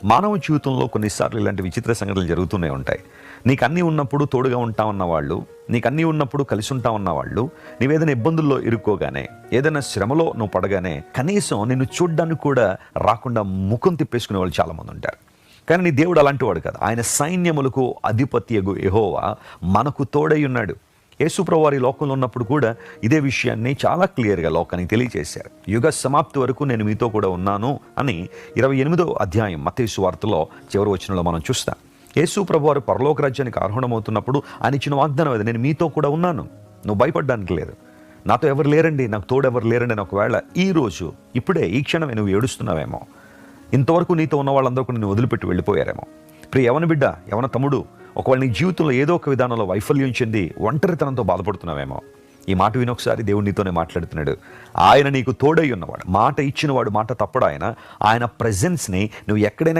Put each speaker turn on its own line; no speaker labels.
మానవ జీవితంలో కొన్నిసార్లు ఇలాంటి విచిత్ర సంగతులు జరుగుతూనే ఉంటాయి. నీకు అన్నీ ఉన్నప్పుడు తోడుగా ఉంటామన్న వాళ్ళు, నీకు అన్నీ ఉన్నప్పుడు కలిసి ఉంటామన్న వాళ్ళు, నీవేదైనా ఇబ్బందుల్లో ఇరుక్కోగానే, ఏదైనా శ్రమలో నువ్వు పడగానే కనీసం నిన్ను చూడ్డానికి కూడా రాకుండా ముఖం తిప్పేసుకునే వాళ్ళు చాలామంది ఉంటారు. కానీ నీ దేవుడు అలాంటి వాడు కాదు. ఆయన సైన్యములకు అధిపత్యగు యెహోవా మనకు తోడై ఉన్నాడు. యేసుప్రభువు వారి లోకంలో ఉన్నప్పుడు కూడా ఇదే విషయాన్ని చాలా క్లియర్గా లోకానికి తెలియజేశారు. యుగ సమాప్తి వరకు నేను మీతో కూడా ఉన్నాను అని 28వ అధ్యాయం మత్తయి సువార్తలో చివరి వచనంలో మనం చూస్తాం. యేసుప్రభువు వారు పరలోక రాజ్యానికి ఆరోహణమవుతున్నప్పుడు ఆయన ఇచ్చిన వాగ్దానం అది, నేను మీతో కూడా ఉన్నాను, నువ్వు భయపడడానికి లేదు, నాతో ఎవరు లేరండి, నాకు తోడు ఎవరు లేరండి అని ఒకవేళ ఈ రోజు ఇప్పుడే ఈ క్షణమే నువ్వు ఏడుస్తున్నావేమో, ఇంతవరకు నీతో ఉన్న వాళ్ళందరూ కూడా నేను వదిలిపెట్టి వెళ్ళిపోయారేమో, ప్రియ యవన బిడ్డ, యవన తమ్ముడు, ఒకవేళ నీ జీవితంలో ఏదో ఒక విధానంలో వైఫల్యం చెంది ఒంటరితనంతో బాధపడుతున్నావేమో, ఈ మాట వినొకసారి దేవుడు నీతోనే మాట్లాడుతున్నాడు. ఆయన నీకు తోడై ఉన్నవాడు, మాట ఇచ్చినవాడు మాట తప్పడు. ఆయన ప్రెజెన్స్ని నువ్వు ఎక్కడైనా